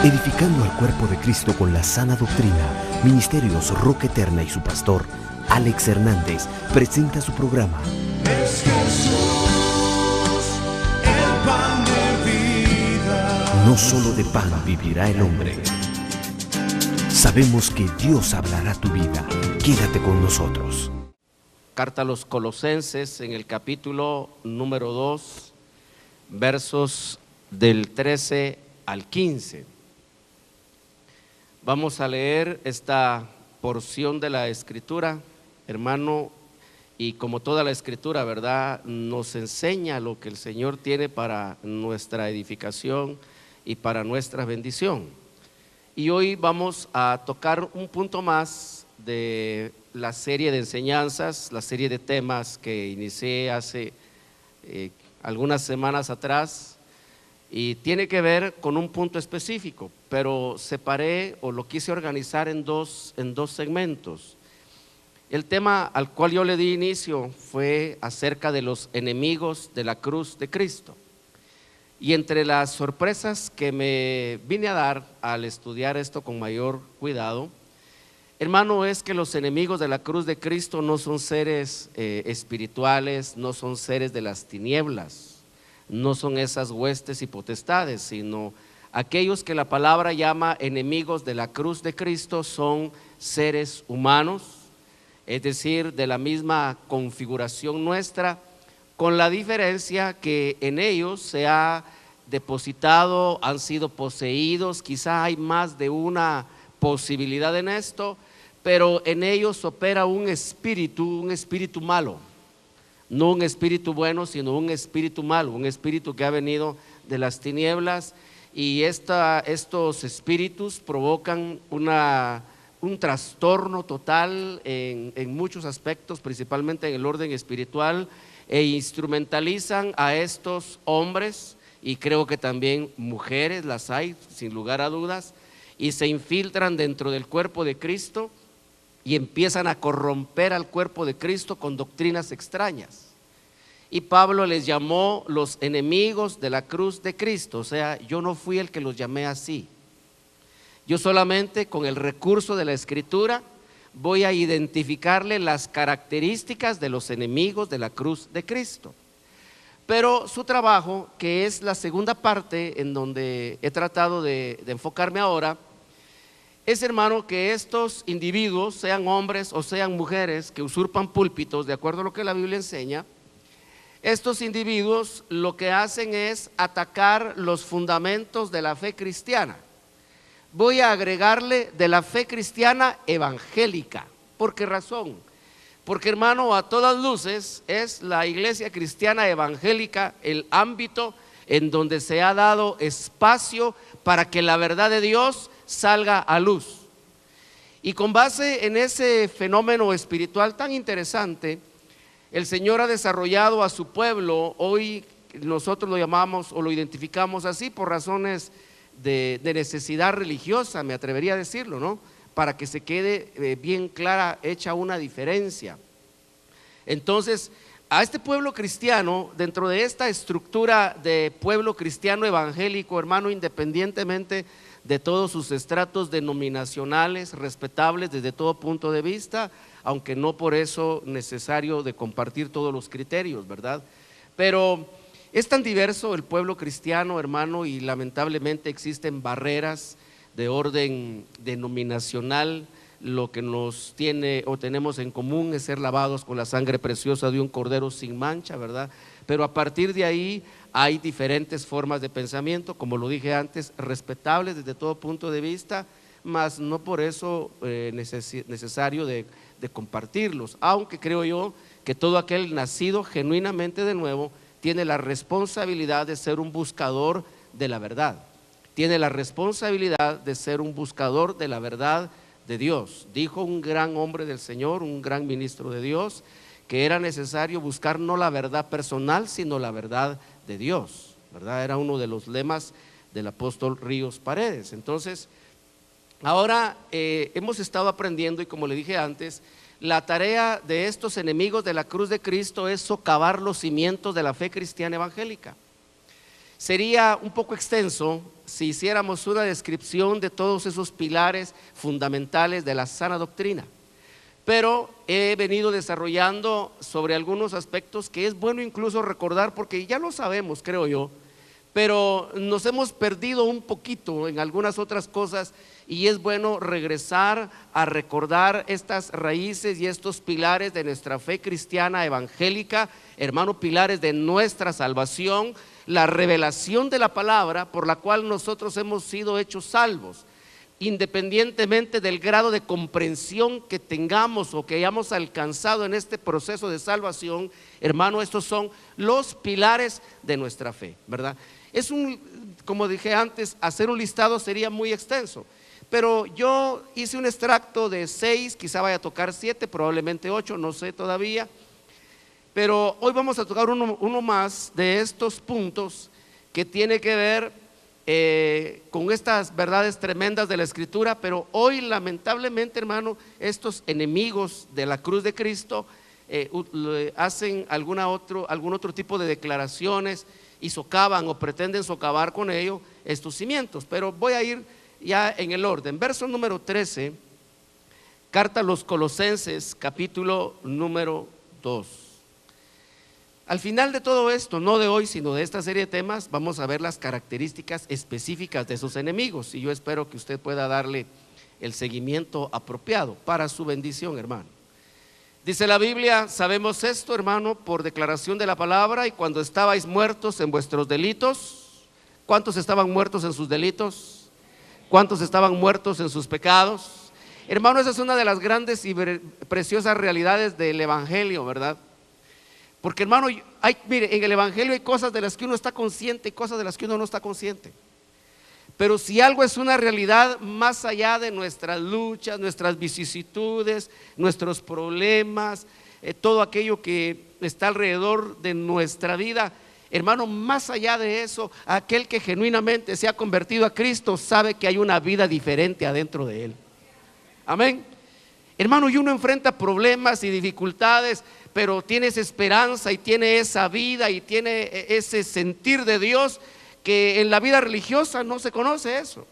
edificando al cuerpo de Cristo con la sana doctrina. Ministerios Roca Eterna y su pastor, Alex Hernández, presenta su programa. Es Jesús, el pan de vida. No solo de pan vivirá el hombre. Sabemos que Dios hablará tu vida. Quédate con nosotros. Carta a los Colosenses, en el capítulo número 2, versos del 13 al 15. Vamos a leer esta porción de la Escritura, hermano, y como toda la Escritura, ¿verdad?, nos enseña lo que el Señor tiene para nuestra edificación y para nuestra bendición. Y hoy vamos a tocar un punto más de la serie de enseñanzas, la serie de temas que inicié hace algunas semanas atrás, y tiene que ver con un punto específico, pero separé o lo quise organizar en dos segmentos. El tema al cual yo le di inicio fue acerca de los enemigos de la cruz de Cristo. Y entre las sorpresas que me vine a dar al estudiar esto con mayor cuidado, hermano, es que los enemigos de la cruz de Cristo no son seres espirituales, no son seres de las tinieblas, no son esas huestes y potestades, sino aquellos que la palabra llama enemigos de la cruz de Cristo son seres humanos, es decir, de la misma configuración nuestra, con la diferencia que en ellos se ha depositado, han sido poseídos, quizá hay más de una posibilidad en esto, pero en ellos opera un espíritu malo. No un espíritu bueno, sino un espíritu malo, un espíritu que ha venido de las tinieblas, y estos espíritus provocan un trastorno total en muchos aspectos, principalmente en el orden espiritual, e instrumentalizan a estos hombres, y creo que también mujeres las hay, sin lugar a dudas, y se infiltran dentro del cuerpo de Cristo y empiezan a corromper al cuerpo de Cristo con doctrinas extrañas. Y Pablo les llamó los enemigos de la cruz de Cristo. O sea, yo no fui el que los llamé así. Yo solamente con el recurso de la Escritura voy a identificarle las características de los enemigos de la cruz de Cristo. Pero su trabajo, que es la segunda parte en donde he tratado de enfocarme ahora, es, hermano, que estos individuos, sean hombres o sean mujeres que usurpan púlpitos, de acuerdo a lo que la Biblia enseña, estos individuos lo que hacen es atacar los fundamentos de la fe cristiana. Voy a agregarle de la fe cristiana evangélica. ¿Por qué razón? Porque, hermano, a todas luces es la iglesia cristiana evangélica el ámbito en donde se ha dado espacio para que la verdad de Dios salga a luz. Y con base en ese fenómeno espiritual tan interesante, el Señor ha desarrollado a su pueblo. Hoy nosotros lo llamamos o lo identificamos así por razones de necesidad religiosa, me atrevería a decirlo, ¿no?, para que se quede bien clara, hecha una diferencia. Entonces, a este pueblo cristiano, dentro de esta estructura de pueblo cristiano evangélico, hermano, independientemente de todos sus estratos denominacionales, respetables desde todo punto de vista, aunque no por eso necesario de compartir todos los criterios, ¿verdad? Pero es tan diverso el pueblo cristiano, hermano, y lamentablemente existen barreras de orden denominacional. Lo que nos tiene o tenemos en común es ser lavados con la sangre preciosa de un cordero sin mancha, ¿verdad? Pero a partir de ahí hay diferentes formas de pensamiento, como lo dije antes, respetables desde todo punto de vista, mas no por eso necesario de compartirlos, aunque creo yo que todo aquel nacido genuinamente de nuevo tiene la responsabilidad de ser un buscador de la verdad, tiene la responsabilidad de ser un buscador de la verdad de Dios. Dijo un gran hombre del Señor, un gran ministro de Dios, que era necesario buscar no la verdad personal, sino la verdad de Dios, ¿verdad? Era uno de los lemas del apóstol Ríos Paredes. Entonces, ahora hemos estado aprendiendo, y como le dije antes, la tarea de estos enemigos de la cruz de Cristo es socavar los cimientos de la fe cristiana evangélica. Sería un poco extenso si hiciéramos una descripción de todos esos pilares fundamentales de la sana doctrina, pero he venido desarrollando sobre algunos aspectos que es bueno incluso recordar, porque ya lo sabemos, creo yo, pero nos hemos perdido un poquito en algunas otras cosas, y es bueno regresar a recordar estas raíces y estos pilares de nuestra fe cristiana evangélica, hermano, pilares de nuestra salvación, la revelación de la palabra por la cual nosotros hemos sido hechos salvos, independientemente del grado de comprensión que tengamos o que hayamos alcanzado en este proceso de salvación. Hermano, estos son los pilares de nuestra fe, ¿verdad? Como dije antes, hacer un listado sería muy extenso, pero yo hice un extracto de 6, quizá vaya a tocar 7, probablemente 8, no sé todavía. Pero hoy vamos a tocar uno más de estos puntos que tiene que ver con estas verdades tremendas de la Escritura. Pero hoy, lamentablemente, hermano, estos enemigos de la cruz de Cristo hacen algún otro tipo de declaraciones y socavan o pretenden socavar con ello estos cimientos. Pero voy a ir ya en el orden. Verso número 13, carta a los Colosenses, capítulo número 2. Al final de todo esto, no de hoy, sino de esta serie de temas, vamos a ver las características específicas de sus enemigos, y yo espero que usted pueda darle el seguimiento apropiado para su bendición, hermano. Dice la Biblia: sabemos esto, hermano, por declaración de la palabra, y cuando estabais muertos en vuestros delitos. ¿Cuántos estaban muertos en sus delitos? ¿Cuántos estaban muertos en sus pecados? Hermano, esa es una de las grandes y preciosas realidades del Evangelio, ¿verdad? Porque, hermano, mire, en el Evangelio hay cosas de las que uno está consciente y cosas de las que uno no está consciente. Pero si algo es una realidad más allá de nuestras luchas, nuestras vicisitudes, nuestros problemas, todo aquello que está alrededor de nuestra vida, hermano, más allá de eso, aquel que genuinamente se ha convertido a Cristo sabe que hay una vida diferente adentro de él. Amén. Hermano, y uno enfrenta problemas y dificultades, pero tienes esperanza y tiene esa vida y tiene ese sentir de Dios que en la vida religiosa no se conoce eso.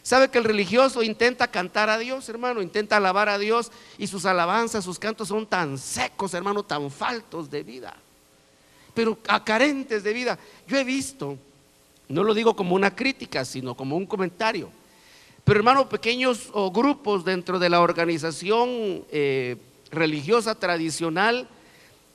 Sabe que el religioso intenta cantar a Dios, hermano, intenta alabar a Dios, y sus alabanzas, sus cantos son tan secos, hermano, tan faltos de vida, pero carentes de vida. Yo he visto, no lo digo como una crítica, sino como un comentario, pero, hermano, pequeños o grupos dentro de la organización religiosa tradicional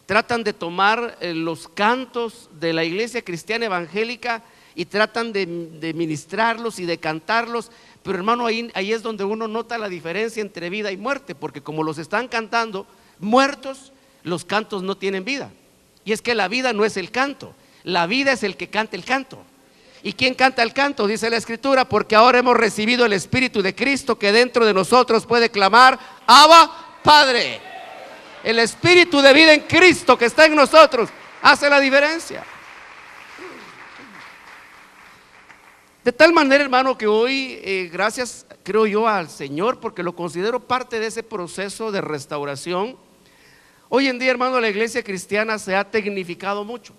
tratan de tomar los cantos de la iglesia cristiana evangélica y tratan de ministrarlos y de cantarlos, pero, hermano, ahí es donde uno nota la diferencia entre vida y muerte, porque como los están cantando muertos, los cantos no tienen vida. Y es que la vida no es el canto, la vida es el que canta el canto. ¿Y quién canta el canto? Dice la Escritura: porque ahora hemos recibido el Espíritu de Cristo, que dentro de nosotros puede clamar: Abba, Padre. El Espíritu de vida en Cristo que está en nosotros hace la diferencia. De tal manera, hermano, que hoy, gracias, creo yo, al Señor, porque lo considero parte de ese proceso de restauración. Hoy en día, hermano, la iglesia cristiana se ha tecnificado mucho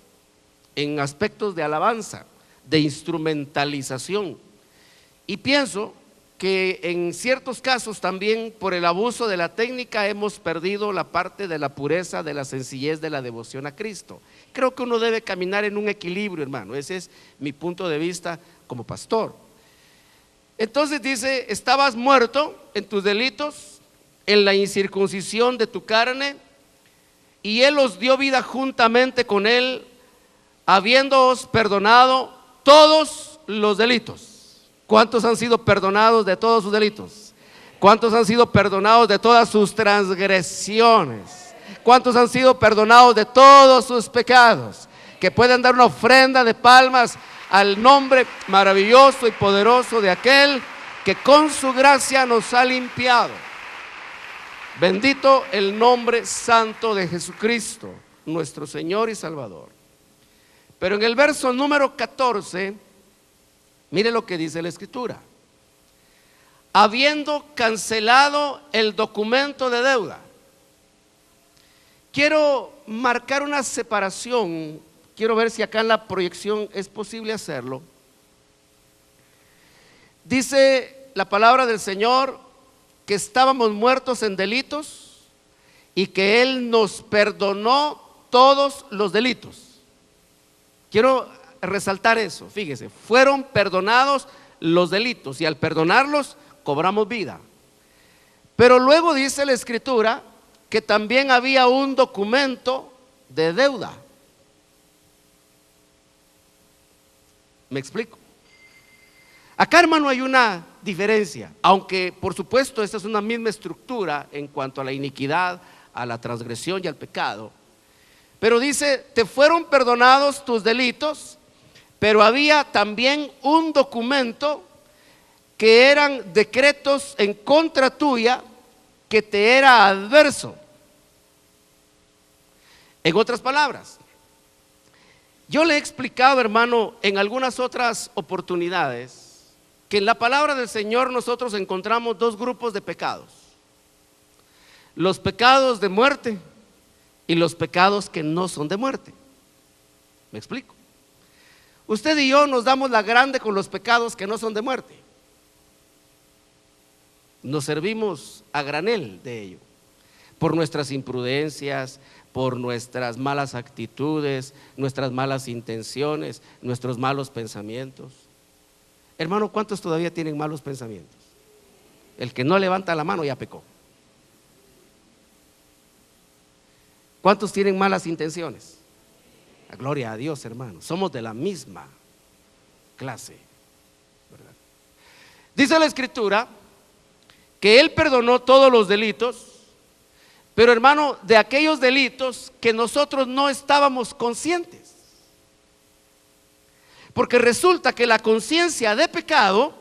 en aspectos de alabanza, de instrumentalización, y pienso que en ciertos casos también por el abuso de la técnica hemos perdido la parte de la pureza, de la sencillez de la devoción a Cristo. Creo que uno debe caminar en un equilibrio, hermano. Ese es mi punto de vista como pastor. Entonces dice: estabas muerto en tus delitos, en la incircuncisión de tu carne, y Él os dio vida juntamente con Él, habiéndoos perdonado todos los delitos. ¿Cuántos han sido perdonados de todos sus delitos? ¿Cuántos han sido perdonados de todas sus transgresiones? ¿Cuántos han sido perdonados de todos sus pecados? Que pueden dar una ofrenda de palmas al nombre maravilloso y poderoso de aquel que con su gracia nos ha limpiado. Bendito el nombre santo de Jesucristo, nuestro Señor y Salvador. Pero en el verso número 14, mire lo que dice la Escritura: habiendo cancelado el documento de deuda. Quiero marcar una separación quiero ver si acá en la proyección es posible hacerlo. Dice la palabra del Señor que estábamos muertos en delitos y que Él nos perdonó todos los delitos. Quiero resaltar eso, fíjese, fueron perdonados los delitos y al perdonarlos cobramos vida. Pero luego dice la Escritura que también había un documento de deuda. ¿Me explico? Acá, hermano, hay una diferencia, aunque por supuesto esta es una misma estructura en cuanto a la iniquidad, a la transgresión y al pecado. Pero dice, te fueron perdonados tus delitos, pero había también un documento que eran decretos en contra tuya que te era adverso. En otras palabras, yo le he explicado, hermano, en algunas otras oportunidades, que en la palabra del Señor nosotros encontramos dos grupos de pecados: los pecados de muerte y los pecados que no son de muerte. ¿Me explico? Usted y yo nos damos la grande con los pecados que no son de muerte. Nos servimos a granel de ello, por nuestras imprudencias, por nuestras malas actitudes, nuestras malas intenciones, nuestros malos pensamientos. Hermano, ¿cuántos todavía tienen malos pensamientos? El que no levanta la mano ya pecó. ¿Cuántos tienen malas intenciones? Gloria a Dios, hermano. Somos de la misma clase, ¿verdad? Dice la Escritura que Él perdonó todos los delitos, pero, hermano, de aquellos delitos que nosotros no estábamos conscientes. Porque resulta que la conciencia de pecado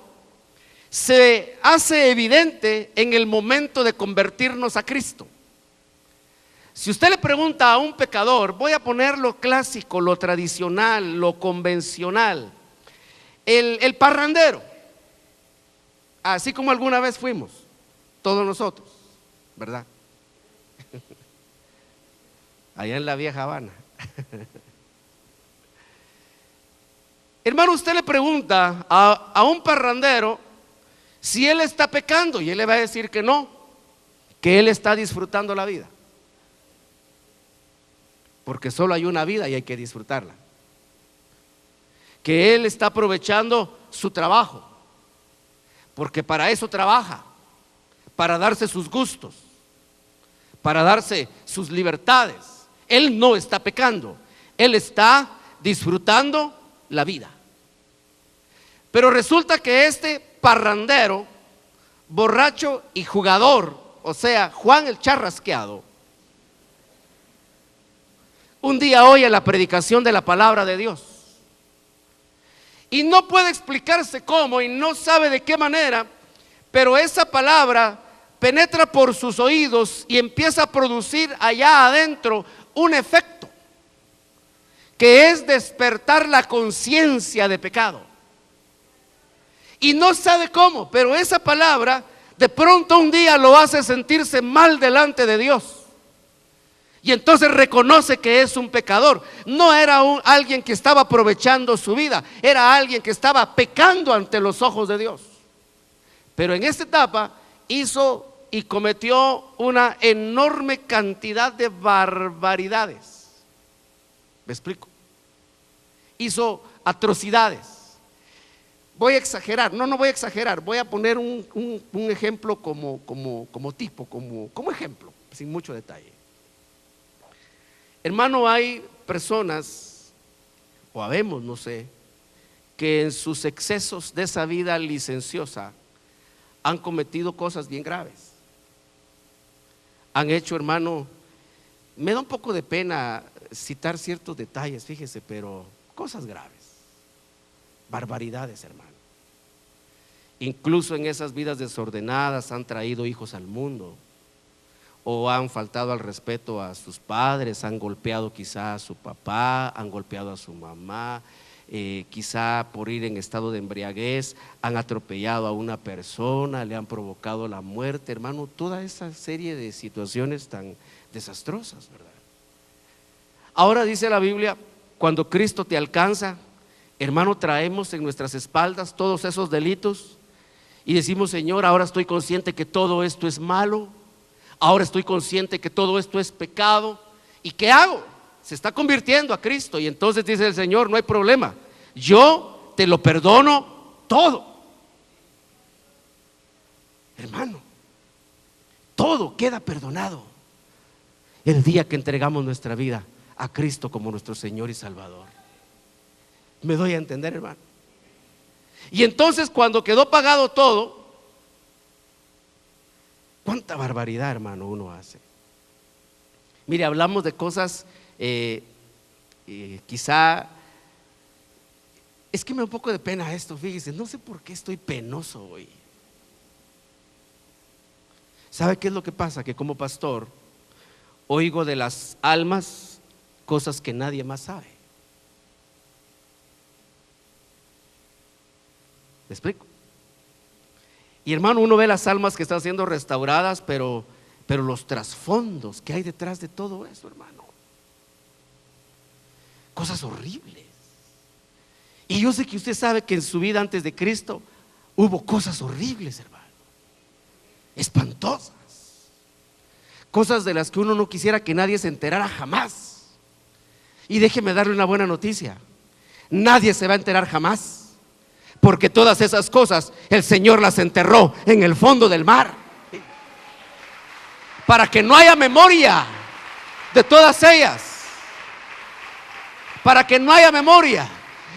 se hace evidente en el momento de convertirnos a Cristo. Si usted le pregunta a un pecador, voy a poner lo clásico, lo tradicional, lo convencional, el parrandero, así como alguna vez fuimos, todos nosotros, ¿verdad? Allá en la vieja Habana. Hermano, usted le pregunta a un parrandero si él está pecando y él le va a decir que no, que él está disfrutando la vida. Porque solo hay una vida y hay que disfrutarla. Que él está aprovechando su trabajo, porque para eso trabaja, para darse sus gustos, para darse sus libertades. Él no está pecando, él está disfrutando la vida. Pero resulta que este parrandero, borracho y jugador, o sea, Juan el Charrasqueado, un día oye la predicación de la palabra de Dios y no puede explicarse cómo y no sabe de qué manera, pero esa palabra penetra por sus oídos y empieza a producir allá adentro un efecto que es despertar la conciencia de pecado. Y no sabe cómo, pero esa palabra de pronto un día lo hace sentirse mal delante de Dios. Y entonces reconoce que es un pecador. No era alguien que estaba aprovechando su vida, era alguien que estaba pecando ante los ojos de Dios. Pero en esta etapa hizo y cometió una enorme cantidad de barbaridades. ¿Me explico? Hizo atrocidades. Voy a exagerar, no voy a exagerar, voy a poner un ejemplo como ejemplo, sin mucho detalle. Hermano, hay personas, o habemos, no sé, que en sus excesos de esa vida licenciosa han cometido cosas bien graves. Han hecho, hermano, me da un poco de pena citar ciertos detalles, fíjese, pero cosas graves, barbaridades, hermano. Incluso en esas vidas desordenadas han traído hijos al mundo, o han faltado al respeto a sus padres, han golpeado quizá a su papá, han golpeado a su mamá, quizá por ir en estado de embriaguez han atropellado a una persona, le han provocado la muerte, hermano, toda esa serie de situaciones tan desastrosas, ¿verdad? Ahora dice la Biblia cuando Cristo te alcanza, hermano, traemos en nuestras espaldas todos esos delitos y decimos: Señor, ahora estoy consciente que todo esto es malo, ahora estoy consciente que todo esto es pecado. ¿Y qué hago? Se está convirtiendo a Cristo, y entonces dice el Señor: no hay problema, yo te lo perdono todo. Hermano, todo queda perdonado el día que entregamos nuestra vida a Cristo como nuestro Señor y Salvador. ¿Me doy a entender, hermano? Y entonces, cuando quedó pagado todo, cuánta barbaridad, hermano, uno hace. Mire, hablamos de cosas quizá, es que me da un poco de pena esto, fíjese, no sé por qué estoy penoso hoy. ¿Sabe qué es lo que pasa? Que como pastor oigo de las almas cosas que nadie más sabe. ¿Me explico? Y hermano, uno ve las almas que están siendo restauradas, pero los trasfondos que hay detrás de todo eso, hermano, cosas horribles. Y yo sé que usted sabe que en su vida antes de Cristo hubo cosas horribles, hermano, espantosas, cosas de las que uno no quisiera que nadie se enterara jamás. Y déjeme darle una buena noticia: nadie se va a enterar jamás, porque todas esas cosas el Señor las enterró en el fondo del mar, para que no haya memoria de todas ellas, para que no haya memoria.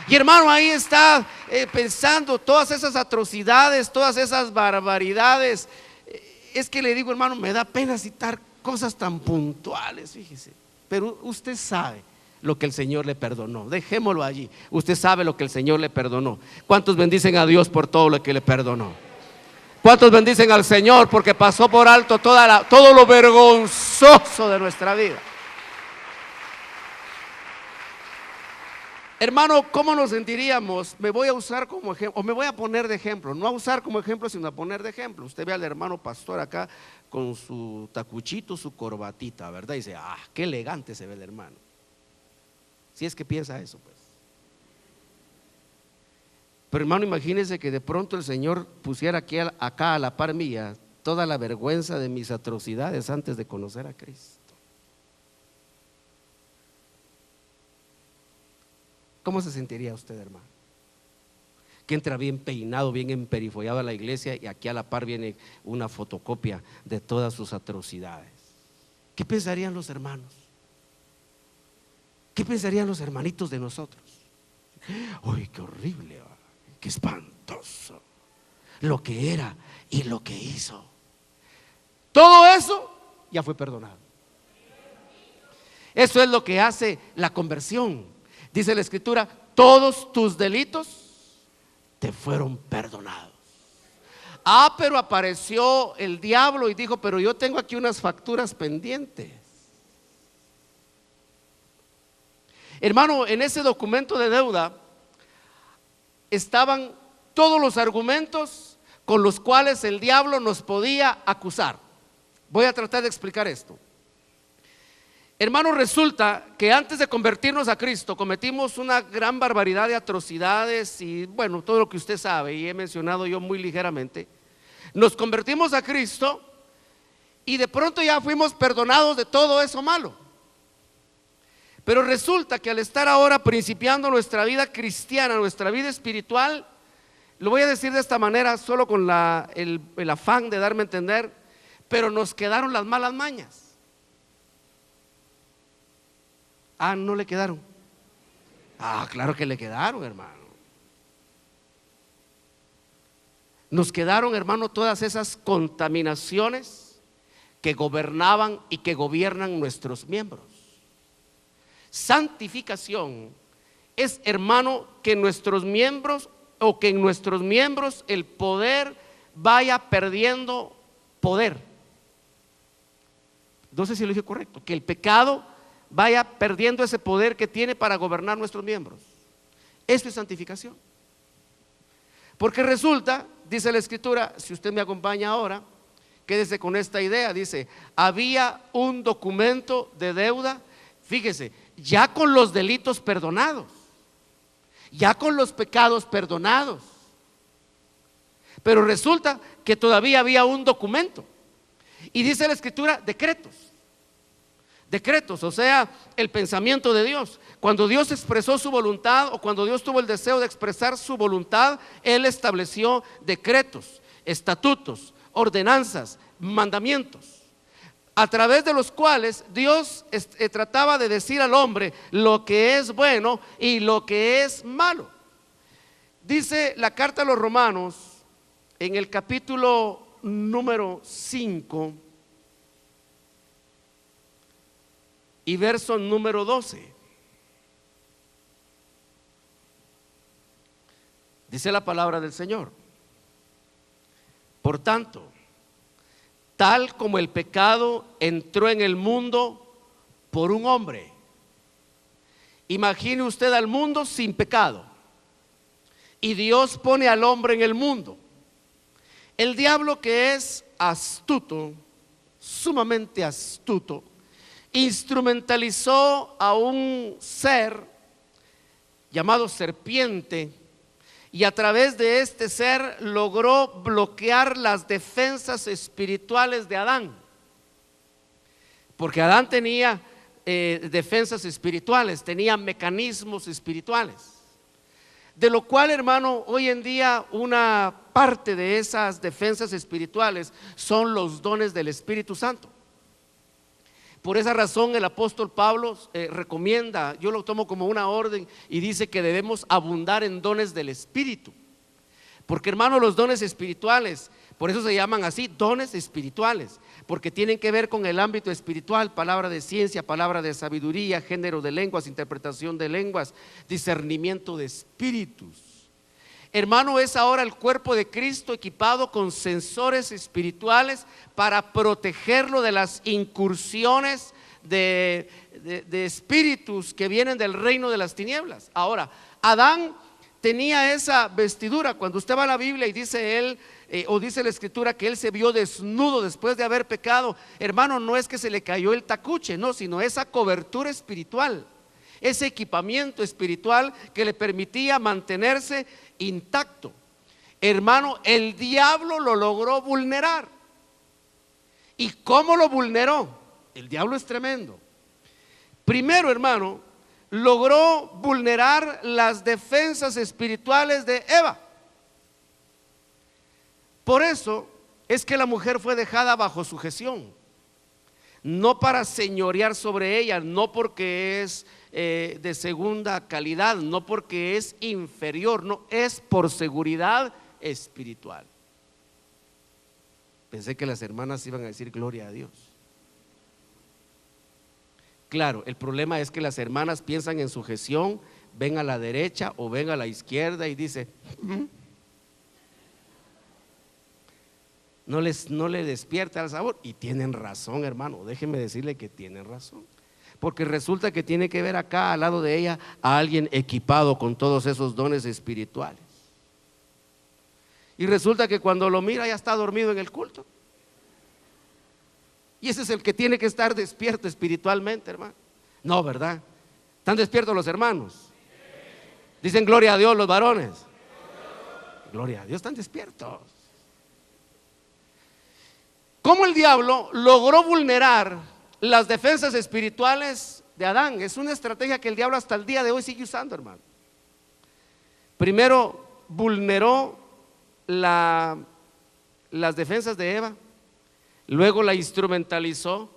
Y hermano, ahí está pensando todas esas atrocidades, todas esas barbaridades. Es que le digo, hermano, me da pena citar cosas tan puntuales, fíjese, pero usted sabe lo que el Señor le perdonó. Dejémoslo allí. Usted sabe lo que el Señor le perdonó. ¿Cuántos bendicen a Dios por todo lo que le perdonó? ¿Cuántos bendicen al Señor porque pasó por alto todo lo vergonzoso de nuestra vida? Hermano, ¿cómo nos sentiríamos? Me voy a usar como ejemplo, o me voy a poner de ejemplo, no a usar como ejemplo, sino a poner de ejemplo. Usted ve al hermano pastor acá con su tacuchito, su corbatita, ¿verdad? Y dice: ah, qué elegante se ve el hermano. Si es que piensa eso, pues. Pero hermano, imagínese que de pronto el Señor pusiera acá a la par mía toda la vergüenza de mis atrocidades antes de conocer a Cristo. ¿Cómo se sentiría usted, hermano? Que entra bien peinado, bien emperifollado a la iglesia y aquí a la par viene una fotocopia de todas sus atrocidades. ¿Qué pensarían los hermanos? ¿Qué pensarían los hermanitos de nosotros? ¡Uy, qué horrible! ¡Qué espantoso! Lo que era y lo que hizo. Todo eso ya fue perdonado. Eso es lo que hace la conversión. Dice la Escritura: todos tus delitos te fueron perdonados. Ah, pero apareció el diablo y dijo: pero yo tengo aquí unas facturas pendientes. Hermano, en ese documento de deuda estaban todos los argumentos con los cuales el diablo nos podía acusar. Voy a tratar de explicar esto. Hermano, resulta que antes de convertirnos a Cristo cometimos una gran barbaridad de atrocidades y bueno, todo lo que usted sabe y he mencionado yo muy ligeramente. Nos convertimos a Cristo y de pronto ya fuimos perdonados de todo eso malo. Pero resulta que al estar ahora principiando nuestra vida cristiana, nuestra vida espiritual, lo voy a decir de esta manera solo con el afán de darme a entender, pero nos quedaron las malas mañas. Ah, ¿no le quedaron? Ah, claro que le quedaron, hermano. Nos quedaron, hermano, todas esas contaminaciones que gobernaban y que gobiernan nuestros miembros. Santificación es, hermano, que nuestros miembros o que en nuestros miembros el poder vaya perdiendo poder. No sé si lo dije correcto, que el pecado vaya perdiendo ese poder que tiene para gobernar nuestros miembros. Esto es santificación. Porque resulta, dice la Escritura, si usted me acompaña ahora, quédese con esta idea, dice: había un documento de deuda. Fíjese, ya con los delitos perdonados, ya con los pecados perdonados. Pero resulta que todavía había un documento. Y dice la Escritura, decretos. Decretos, o sea, el pensamiento de Dios. Cuando Dios expresó su voluntad, o cuando Dios tuvo el deseo de expresar su voluntad, Él estableció decretos, estatutos, ordenanzas, mandamientos, a través de los cuales Dios trataba de decir al hombre lo que es bueno y lo que es malo. Dice la carta a los Romanos, en el capítulo número 5 y verso número 12. Dice la palabra del Señor: por tanto, tal como el pecado entró en el mundo por un hombre, imagine usted al mundo sin pecado, y Dios pone al hombre en el mundo. El diablo, que es astuto, sumamente astuto, instrumentalizó a un ser llamado serpiente, y a través de este ser logró bloquear las defensas espirituales de Adán. Porque Adán tenía defensas espirituales, tenía mecanismos espirituales. De lo cual, hermano, hoy en día una parte de esas defensas espirituales son los dones del Espíritu Santo. Por esa razón el apóstol Pablo recomienda, yo lo tomo como una orden, y dice que debemos abundar en dones del Espíritu. Porque, hermano, los dones espirituales, por eso se llaman así, dones espirituales, porque tienen que ver con el ámbito espiritual: palabra de ciencia, palabra de sabiduría, género de lenguas, interpretación de lenguas, discernimiento de espíritus. Hermano, es ahora el cuerpo de Cristo equipado con sensores espirituales para protegerlo de las incursiones de espíritus que vienen del reino de las tinieblas. Ahora, Adán tenía esa vestidura. Cuando usted va a la Biblia y dice él, o dice la Escritura que él se vio desnudo después de haber pecado, hermano, no es que se le cayó el tacuche, no, sino esa cobertura espiritual, ese equipamiento espiritual que le permitía mantenerse intacto. Hermano, el diablo lo logró vulnerar. ¿Y cómo lo vulneró? El diablo es tremendo. Primero, hermano, logró vulnerar las defensas espirituales de Eva. Por eso es que la mujer fue dejada bajo sujeción, no para señorear sobre ella, no porque es de segunda calidad, no porque es inferior, no, es por seguridad espiritual. Pensé que las hermanas iban a decir gloria a Dios. Claro, el problema es que las hermanas piensan en sujeción, ven a la derecha o ven a la izquierda y dicen, no le despierta el sabor. Y tienen razón, hermano, déjenme decirle que tienen razón. Porque resulta que tiene que ver acá al lado de ella a alguien equipado con todos esos dones espirituales. Y resulta que cuando lo mira ya está dormido en el culto. Y ese es el que tiene que estar despierto espiritualmente, hermano. No, ¿verdad? ¿Están despiertos los hermanos? Dicen gloria a Dios los varones. Gloria a Dios, están despiertos. ¿Cómo el diablo logró vulnerar las defensas espirituales de Adán? Es una estrategia que el diablo hasta el día de hoy sigue usando, hermano. Primero vulneró las defensas de Eva, luego la instrumentalizó,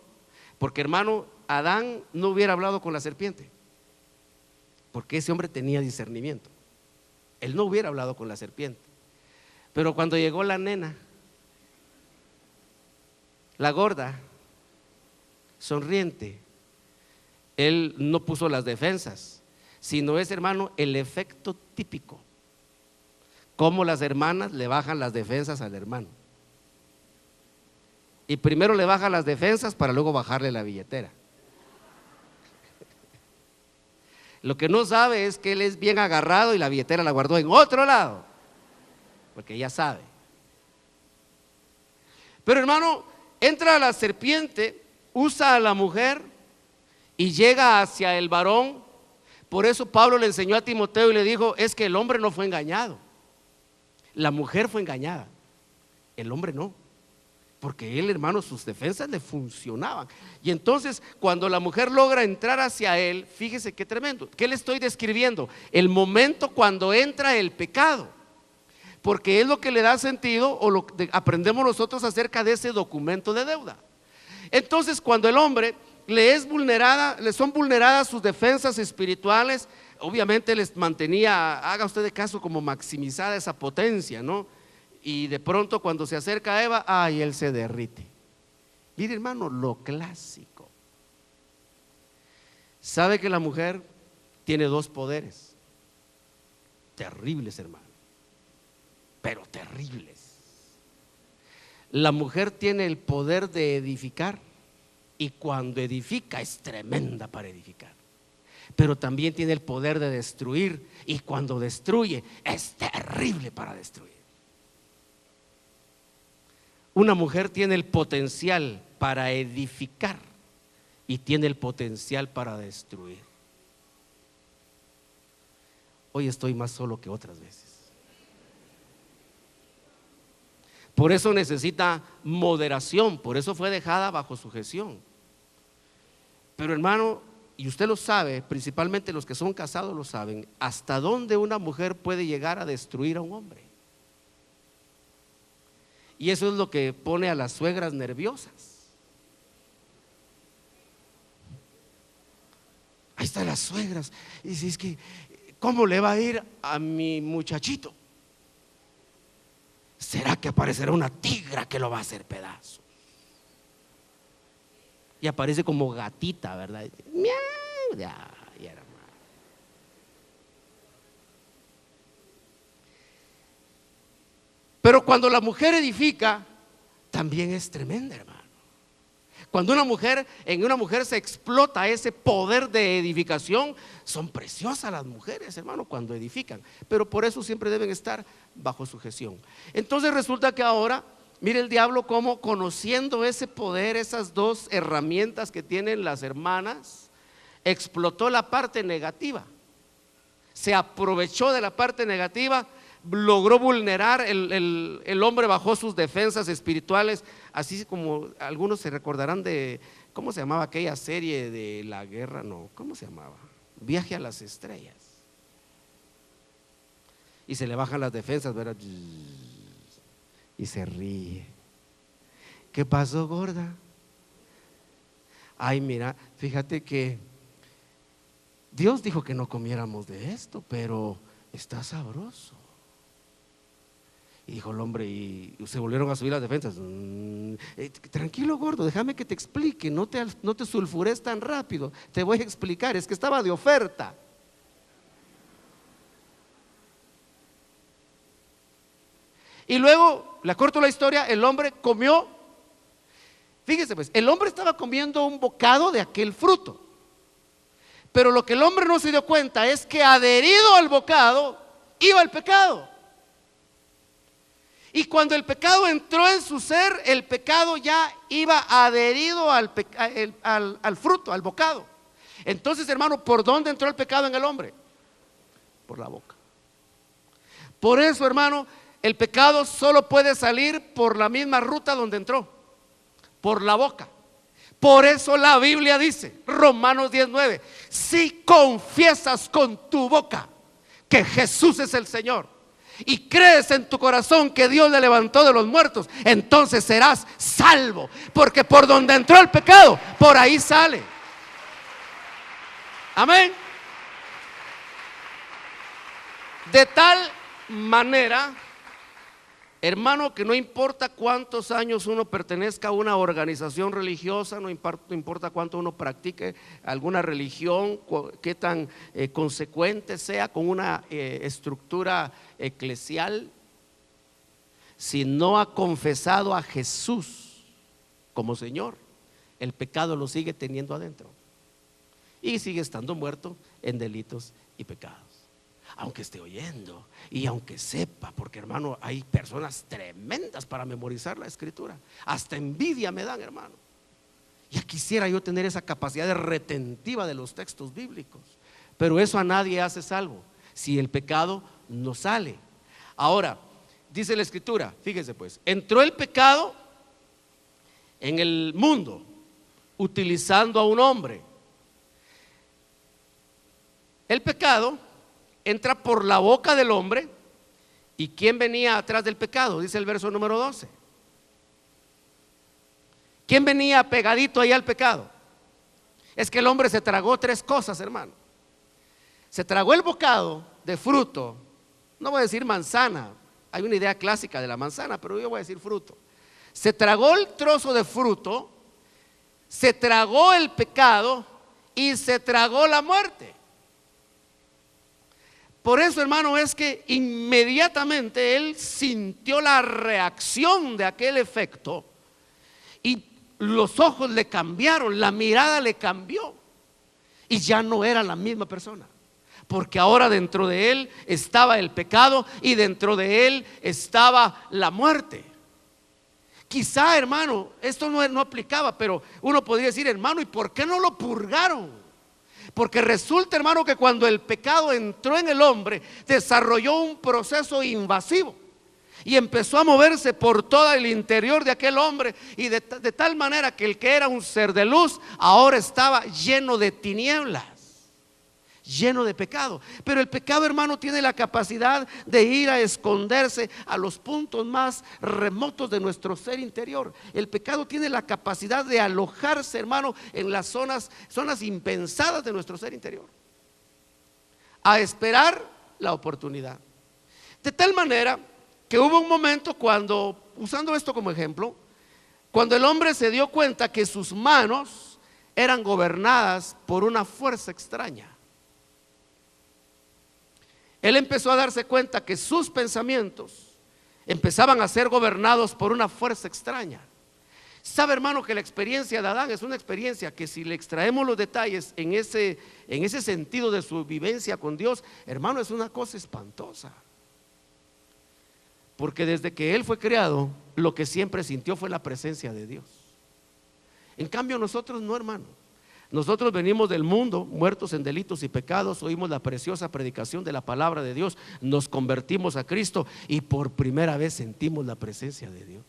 porque, hermano, Adán no hubiera hablado con la serpiente, porque ese hombre tenía discernimiento. Él no hubiera hablado con la serpiente. Pero cuando llegó la nena, la gorda, sonriente, él no puso las defensas, sino es, hermano, el efecto típico. Cómo las hermanas le bajan las defensas al hermano. Y primero le bajan las defensas para luego bajarle la billetera. Lo que no sabe es que él es bien agarrado y la billetera la guardó en otro lado, porque ya sabe. Pero, hermano, entra la serpiente, usa a la mujer y llega hacia el varón. Por eso Pablo le enseñó a Timoteo y le dijo, es que el hombre no fue engañado, la mujer fue engañada, el hombre no, porque él, hermano, sus defensas le funcionaban. Y entonces cuando la mujer logra entrar hacia él, fíjese qué tremendo. ¿Qué le estoy describiendo? El momento cuando entra el pecado, porque es lo que le da sentido o lo que aprendemos nosotros acerca de ese documento de deuda. Entonces cuando el hombre le son vulneradas sus defensas espirituales, obviamente les mantenía, haga usted de caso, como maximizada esa potencia, ¿no? Y de pronto cuando se acerca a Eva, ay, él se derrite. Mire, hermano, lo clásico. ¿Sabe que la mujer tiene dos poderes? Terribles, hermano, pero terribles. La mujer tiene el poder de edificar, y cuando edifica es tremenda para edificar, pero también tiene el poder de destruir, y cuando destruye es terrible para destruir. Una mujer tiene el potencial para edificar y tiene el potencial para destruir. Hoy estoy más solo que otras veces. Por eso necesita moderación, por eso fue dejada bajo sujeción. Pero hermano, y usted lo sabe, principalmente los que son casados lo saben, hasta dónde una mujer puede llegar a destruir a un hombre. Y eso es lo que pone a las suegras nerviosas. Ahí están las suegras, y dice, es que, ¿cómo le va a ir a mi muchachito? ¿Será que aparecerá una tigra que lo va a hacer pedazo? Y aparece como gatita, ¿verdad? Miau, ya, hermano. Pero cuando la mujer edifica, también es tremenda, hermano. Cuando en una mujer se explota ese poder de edificación, son preciosas las mujeres, hermano, cuando edifican. Pero por eso siempre deben estar bajo sujeción. Entonces resulta que ahora, mire el diablo como conociendo ese poder, esas dos herramientas que tienen las hermanas, explotó la parte negativa. Se aprovechó de la parte negativa, logró vulnerar, el hombre bajó sus defensas espirituales, así como algunos se recordarán de, ¿cómo se llamaba aquella serie de la guerra? No, ¿cómo se llamaba? Viaje a las estrellas. Y se le bajan las defensas, ¿verdad? Y se ríe. ¿Qué pasó, gorda? Ay, mira, fíjate que Dios dijo que no comiéramos de esto, pero está sabroso. Y dijo el hombre, y se volvieron a subir las defensas. Tranquilo, gordo, déjame que te explique, no te sulfures tan rápido, te voy a explicar, es que estaba de oferta. Y luego, le corto la historia, el hombre comió. Fíjese pues, el hombre estaba comiendo un bocado de aquel fruto, pero lo que el hombre no se dio cuenta es que adherido al bocado iba el pecado. Y cuando el pecado entró en su ser, el pecado ya iba adherido al fruto, al bocado. Entonces, hermano, ¿por dónde entró el pecado en el hombre? Por la boca. Por eso, hermano, el pecado solo puede salir por la misma ruta donde entró, por la boca. Por eso la Biblia dice, Romanos 10:9, si confiesas con tu boca que Jesús es el Señor y crees en tu corazón que Dios le levantó de los muertos, entonces serás salvo, porque por donde entró el pecado, por ahí sale. Amén. De tal manera, hermano, que no importa cuántos años uno pertenezca a una organización religiosa, no importa cuánto uno practique alguna religión, qué tan consecuente sea con una estructura eclesial, si no ha confesado a Jesús como Señor, el pecado lo sigue teniendo adentro y sigue estando muerto en delitos y pecados. Aunque esté oyendo y aunque sepa, porque hermano, hay personas tremendas para memorizar la escritura, hasta envidia me dan, hermano. Ya quisiera yo tener esa capacidad de retentiva de los textos bíblicos, pero eso a nadie hace salvo si el pecado no sale. Ahora, dice la Escritura, fíjese pues, entró el pecado en el mundo utilizando a un hombre. El pecado entra por la boca del hombre. ¿Y quién venía atrás del pecado? Dice el verso número 12. ¿Quién venía pegadito ahí al pecado? Es que el hombre se tragó tres cosas, hermano. Se tragó el bocado de fruto. No voy a decir manzana, hay una idea clásica de la manzana, pero yo voy a decir fruto. Se tragó el trozo de fruto, se tragó el pecado y se tragó la muerte. Por eso, hermano, es que inmediatamente él sintió la reacción de aquel efecto y los ojos le cambiaron, la mirada le cambió y ya no era la misma persona, porque ahora dentro de él estaba el pecado y dentro de él estaba la muerte. Quizá, hermano, esto no aplicaba, pero uno podría decir, hermano, ¿y por qué no lo purgaron? Porque resulta, hermano, que cuando el pecado entró en el hombre, desarrolló un proceso invasivo y empezó a moverse por todo el interior de aquel hombre, y de tal manera que el que era un ser de luz ahora estaba lleno de tinieblas, lleno de pecado. Pero el pecado, hermano, tiene la capacidad de ir a esconderse a los puntos más remotos de nuestro ser interior. El pecado tiene la capacidad de alojarse, hermano, en las zonas impensadas de nuestro ser interior, a esperar la oportunidad. De tal manera que hubo un momento cuando, usando esto como ejemplo, cuando el hombre se dio cuenta que sus manos eran gobernadas por una fuerza extraña. Él empezó a darse cuenta que sus pensamientos empezaban a ser gobernados por una fuerza extraña. Sabe, hermano, que la experiencia de Adán es una experiencia que, si le extraemos los detalles en ese sentido de su vivencia con Dios, hermano, es una cosa espantosa. Porque desde que él fue creado, lo que siempre sintió fue la presencia de Dios. En cambio nosotros no, hermano. Nosotros venimos del mundo, muertos en delitos y pecados, oímos la preciosa predicación de la palabra de Dios, nos convertimos a Cristo y por primera vez sentimos la presencia de Dios.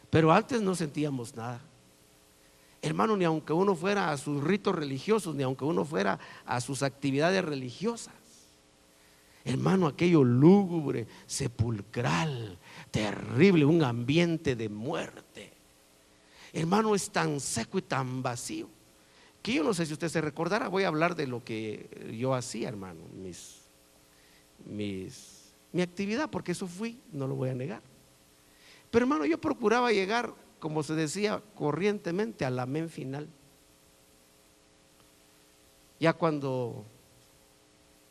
Pero antes no sentíamos nada. Hermano, ni aunque uno fuera a sus ritos religiosos, ni aunque uno fuera a sus actividades religiosas, hermano, aquello lúgubre, sepulcral, terrible, un ambiente de muerte. Hermano, es tan seco y tan vacío que yo no sé si usted se recordará. Voy a hablar de lo que yo hacía, hermano, mi actividad, porque eso fui, no lo voy a negar. Pero, hermano, yo procuraba llegar, como se decía corrientemente, al amén final. Ya cuando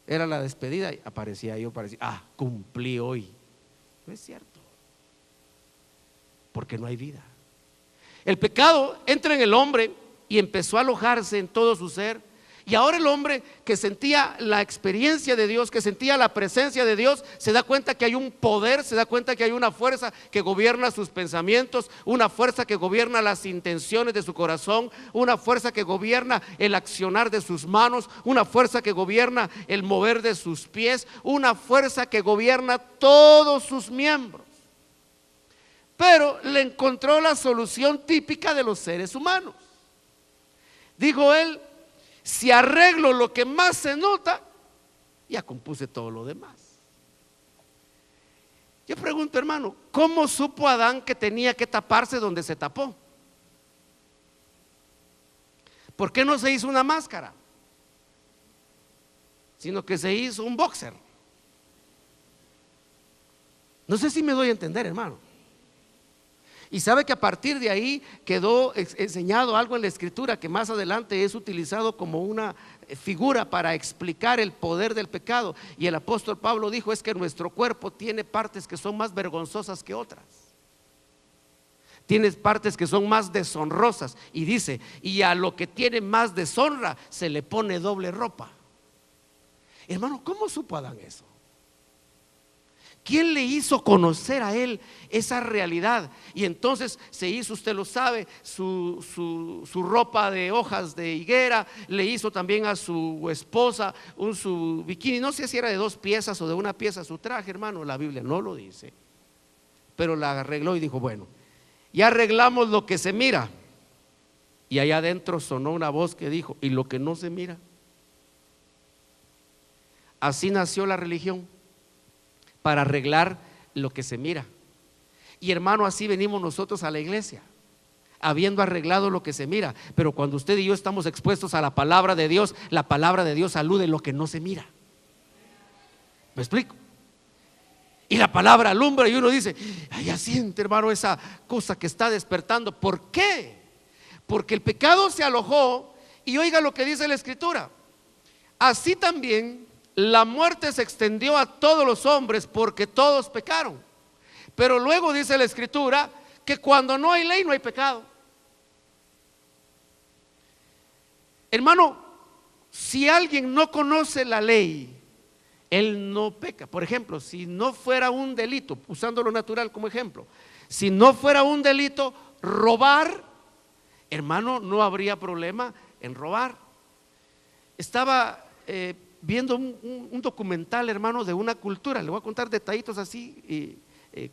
era la despedida, parecía, cumplí hoy. No es cierto, porque no hay vida. El pecado entra en el hombre y empezó a alojarse en todo su ser. Y ahora el hombre, que sentía la experiencia de Dios, que sentía la presencia de Dios, se da cuenta que hay un poder, se da cuenta que hay una fuerza que gobierna sus pensamientos, una fuerza que gobierna las intenciones de su corazón, una fuerza que gobierna el accionar de sus manos, una fuerza que gobierna el mover de sus pies, una fuerza que gobierna todos sus miembros. Pero le encontró la solución típica de los seres humanos. Dijo él: si arreglo lo que más se nota, ya compuse todo lo demás. Yo pregunto, hermano, ¿cómo supo Adán que tenía que taparse donde se tapó? ¿Por qué no se hizo una máscara, sino que se hizo un boxer? No sé si me doy a entender, hermano. Y sabe que a partir de ahí quedó enseñado algo en la Escritura que más adelante es utilizado como una figura para explicar el poder del pecado. Y el apóstol Pablo dijo: es que nuestro cuerpo tiene partes que son más vergonzosas que otras, tiene partes que son más deshonrosas. Y dice: y a lo que tiene más deshonra se le pone doble ropa. Hermano, ¿cómo supo Adán eso? ¿Quién le hizo conocer a él esa realidad? Y entonces se hizo, usted lo sabe, su ropa de hojas de higuera, le hizo también a su esposa su bikini, no sé si era de 2 piezas o de 1 pieza su traje, hermano, la Biblia no lo dice, pero la arregló y dijo, bueno, ya arreglamos lo que se mira. Y allá adentro sonó una voz que dijo, ¿y lo que no se mira? Así nació la religión, para arreglar lo que se mira. Y hermano, así venimos nosotros a la iglesia, habiendo arreglado lo que se mira. Pero cuando usted y yo estamos expuestos a la palabra de Dios, la palabra de Dios alude lo que no se mira. ¿Me explico? Y la palabra alumbra y uno dice, ay, ya siente, hermano, esa cosa que está despertando. ¿Por qué? Porque el pecado se alojó. Y oiga lo que dice la Escritura: así también la muerte se extendió a todos los hombres, porque todos pecaron. Pero luego dice la Escritura que cuando no hay ley no hay pecado. Hermano, si alguien no conoce la ley, él no peca. Por ejemplo, si no fuera un delito, usando lo natural como ejemplo, si no fuera un delito robar, hermano, no habría problema en robar. Estaba viendo un documental, hermano, de una cultura. Le voy a contar detallitos así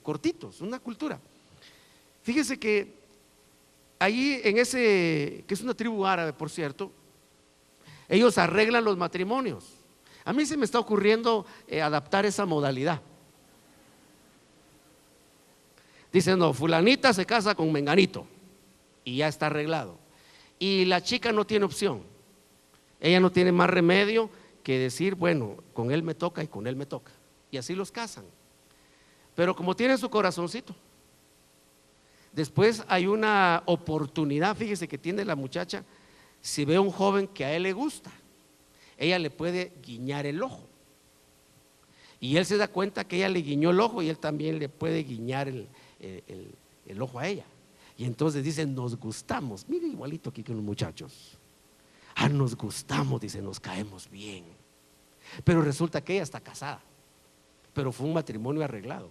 cortitos, una cultura. Fíjese que allí en ese, que es una tribu árabe, por cierto, ellos arreglan los matrimonios. A mí se me está ocurriendo adaptar esa modalidad. Dicen, no, fulanita se casa con menganito y ya está arreglado. Y la chica no tiene opción. Ella no tiene más remedio que decir, bueno, con él me toca y con él me toca. Y así los casan. Pero como tiene su corazoncito, después hay una oportunidad, fíjese que tiene la muchacha, si ve a un joven que a él le gusta, ella le puede guiñar el ojo. Y él se da cuenta que ella le guiñó el ojo y él también le puede guiñar el ojo a ella. Y entonces dicen, nos gustamos. Mire, igualito aquí con los muchachos. Nos gustamos, dice, nos caemos bien. Pero resulta que ella está casada, pero fue un matrimonio arreglado.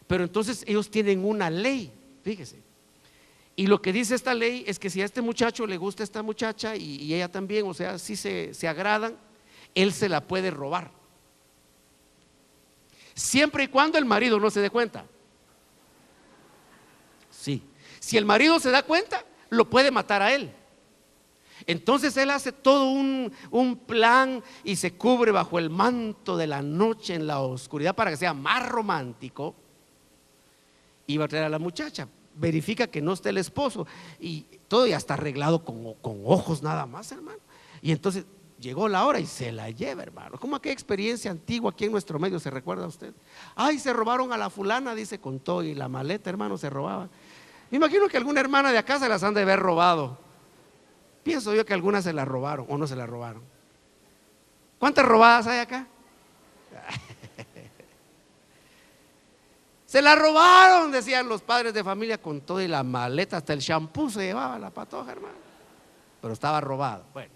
Pero entonces ellos tienen una ley, fíjese. Y lo que dice esta ley es que si a este muchacho le gusta esta muchacha y ella también, o sea, si se agradan, él se la puede robar, siempre y cuando el marido no se dé cuenta. Sí, si el marido se da cuenta, lo puede matar a él. Entonces él hace todo un plan y se cubre bajo el manto de la noche en la oscuridad para que sea más romántico. Y va a traer a la muchacha, verifica que no esté el esposo y todo ya está arreglado con ojos nada más, hermano. Y entonces llegó la hora y se la lleva, hermano. Como aquella experiencia antigua aquí en nuestro medio, ¿se recuerda usted? Ay, se robaron a la fulana, dice, con todo y la maleta, hermano, se robaban. Me imagino que alguna hermana de acá se las han de haber robado. Pienso yo que algunas se las robaron o no se las robaron. ¿Cuántas robadas hay acá? Se la robaron, decían los padres de familia, con todo y la maleta, hasta el shampoo se llevaba la patoja, hermano. Pero estaba robado. Bueno,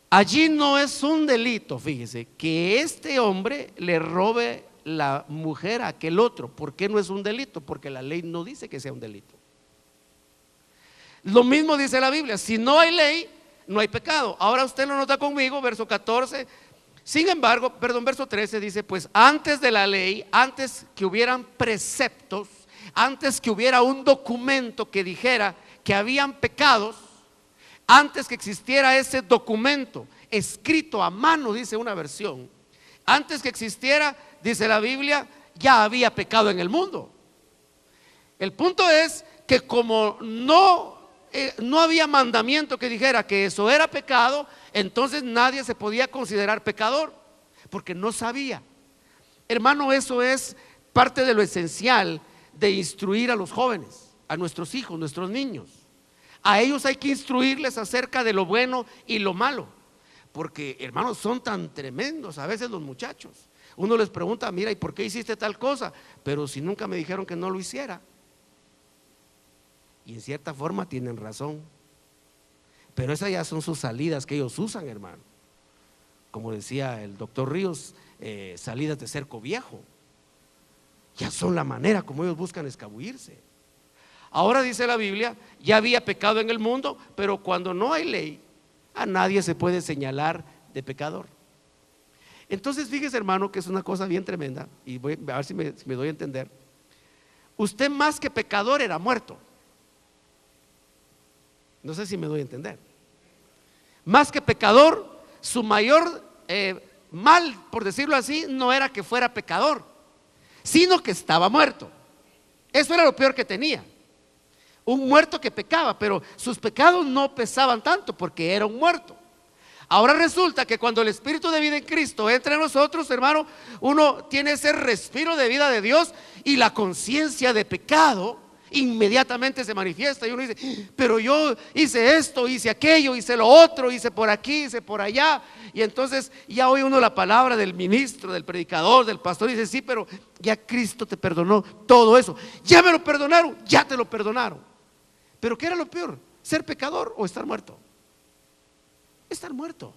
allí no es un delito, fíjese, que este hombre le robe la mujer a aquel otro. ¿Por qué no es un delito? Porque la ley no dice que sea un delito. Lo mismo dice la Biblia, si no hay ley, no hay pecado. Ahora usted lo nota conmigo, verso 14. Sin embargo, verso 13 dice, pues antes de la ley, antes que hubieran preceptos, antes que hubiera un documento que dijera que habían pecados, antes que existiera ese documento escrito a mano, dice una versión, antes que existiera, dice la Biblia, ya había pecado en el mundo. El punto es que como no había mandamiento que dijera que eso era pecado, entonces nadie se podía considerar pecador, porque no sabía. Hermano, eso es parte de lo esencial de instruir a los jóvenes, a nuestros hijos, nuestros niños. A ellos hay que instruirles acerca de lo bueno y lo malo, porque hermanos, son tan tremendos a veces los muchachos. Uno les pregunta, mira, ¿y por qué hiciste tal cosa? Pero si nunca me dijeron que no lo hiciera. Y en cierta forma tienen razón, pero esas ya son sus salidas que ellos usan, hermano. como decía el doctor Ríos, salidas de cerco viejo. Ya son la manera como ellos buscan escabullirse. Ahora dice la Biblia, ya había pecado en el mundo, pero cuando no hay ley, a nadie se puede señalar de pecador. Entonces fíjese, hermano, que es una cosa bien tremenda, y voy a ver si me doy a entender. Usted más que pecador era muerto. No sé si me doy a entender. Más que pecador, su mayor mal, por decirlo así, no era que fuera pecador, sino que estaba muerto. Eso era lo peor que tenía. Un muerto que pecaba, pero sus pecados no pesaban tanto porque era un muerto. Ahora resulta que cuando el Espíritu de vida en Cristo entra en nosotros, hermano, uno tiene ese respiro de vida de Dios y la conciencia de pecado inmediatamente se manifiesta. Y uno dice, pero yo hice esto, hice aquello, hice lo otro, hice por aquí, hice por allá. Y entonces ya oye uno la palabra del ministro, del predicador, del pastor, y dice, sí, pero ya Cristo te perdonó todo eso. Ya me lo perdonaron, ya te lo perdonaron. Pero ¿qué era lo peor? ¿Ser pecador o estar muerto? Estar muerto.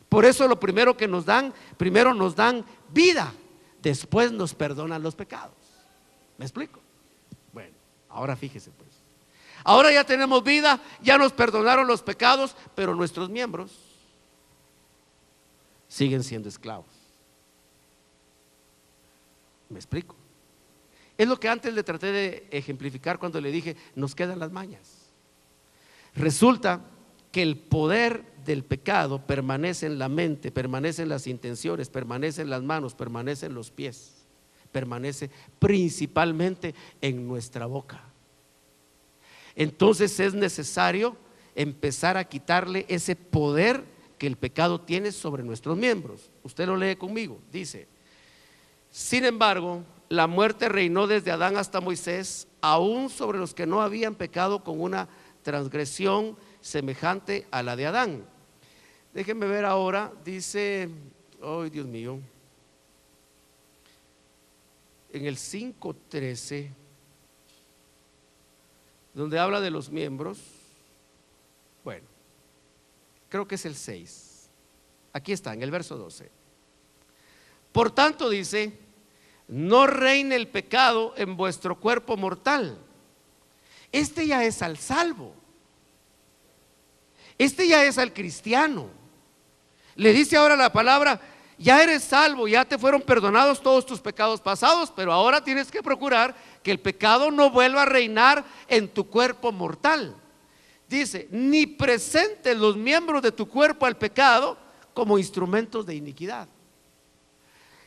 Por eso lo primero que nos dan, primero nos dan vida, después nos perdonan los pecados. ¿Me explico? Bueno, ahora fíjese pues. Ahora ya tenemos vida, ya nos perdonaron los pecados, pero nuestros miembros siguen siendo esclavos. ¿Me explico? Es lo que antes le traté de ejemplificar cuando le dije, nos quedan las mañas. Resulta que el poder del pecado permanece en la mente, permanece en las intenciones, permanece en las manos, permanece en los pies, permanece principalmente en nuestra boca. Entonces es necesario empezar a quitarle ese poder que el pecado tiene sobre nuestros miembros. Usted lo lee conmigo, dice: sin embargo, la muerte reinó desde Adán hasta Moisés, aún sobre los que no habían pecado con una transgresión semejante a la de Adán. Déjenme ver ahora, dice, ay Dios mío, en el 5:13, donde habla de los miembros. Bueno, creo que es el 6. Aquí está, en el verso 12. Por tanto, dice, no reine el pecado en vuestro cuerpo mortal. Este ya es al salvo. Este ya es al cristiano. Le dice ahora la palabra, ya eres salvo, ya te fueron perdonados todos tus pecados pasados, pero ahora tienes que procurar que el pecado no vuelva a reinar en tu cuerpo mortal. Dice, ni presentes los miembros de tu cuerpo al pecado como instrumentos de iniquidad.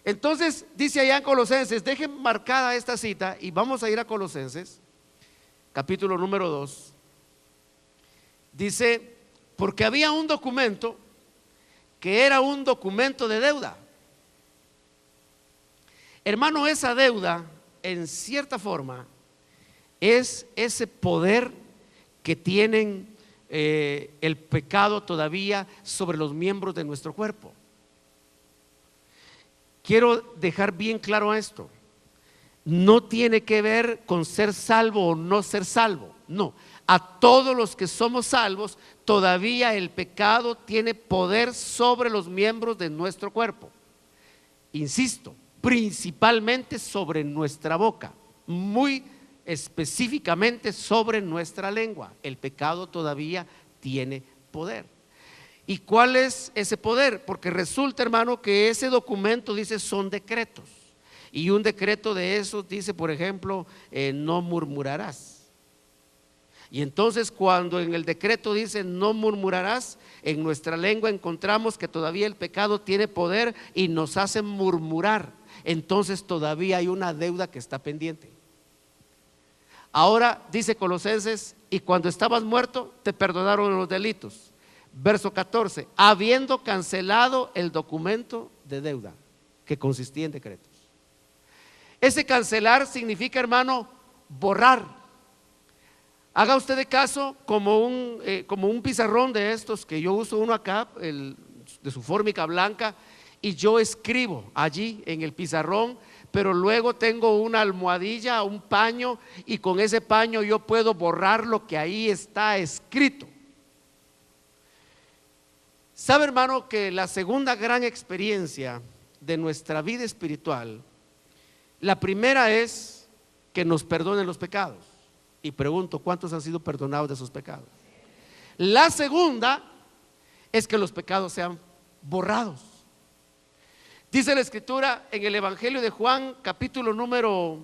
Entonces dice allá en Colosenses, dejen marcada esta cita y vamos a ir a Colosenses, capítulo número 2. Dice, porque había un documento que era un documento de deuda. Hermano, esa deuda en cierta forma es ese poder que tienen el pecado todavía sobre los miembros de nuestro cuerpo. Quiero dejar bien claro esto. No tiene que ver con ser salvo o no ser salvo. No, a todos los que somos salvos, todavía el pecado tiene poder sobre los miembros de nuestro cuerpo. Insisto, principalmente sobre nuestra boca, muy específicamente sobre nuestra lengua. El pecado todavía tiene poder. ¿Y cuál es ese poder? Porque resulta, hermano, que ese documento dice son decretos. Y un decreto de esos dice, por ejemplo, no murmurarás. Y entonces cuando en el decreto dice no murmurarás, en nuestra lengua encontramos que todavía el pecado tiene poder y nos hace murmurar. Entonces todavía hay una deuda que está pendiente. Ahora dice Colosenses, y cuando estabas muerto te perdonaron los delitos. Verso 14, habiendo cancelado el documento de deuda que consistía en decretos. Ese cancelar significa, hermano, borrar. Haga usted de caso como un pizarrón de estos que yo uso uno acá, de su fórmica blanca, y yo escribo allí en el pizarrón, pero luego tengo una almohadilla, un paño, y con ese paño yo puedo borrar lo que ahí está escrito. Sabe, hermano, que la segunda gran experiencia de nuestra vida espiritual, la primera es que nos perdonen los pecados. Y pregunto, ¿cuántos han sido perdonados de sus pecados? La segunda es que los pecados sean borrados. Dice la Escritura en el Evangelio de Juan, capítulo número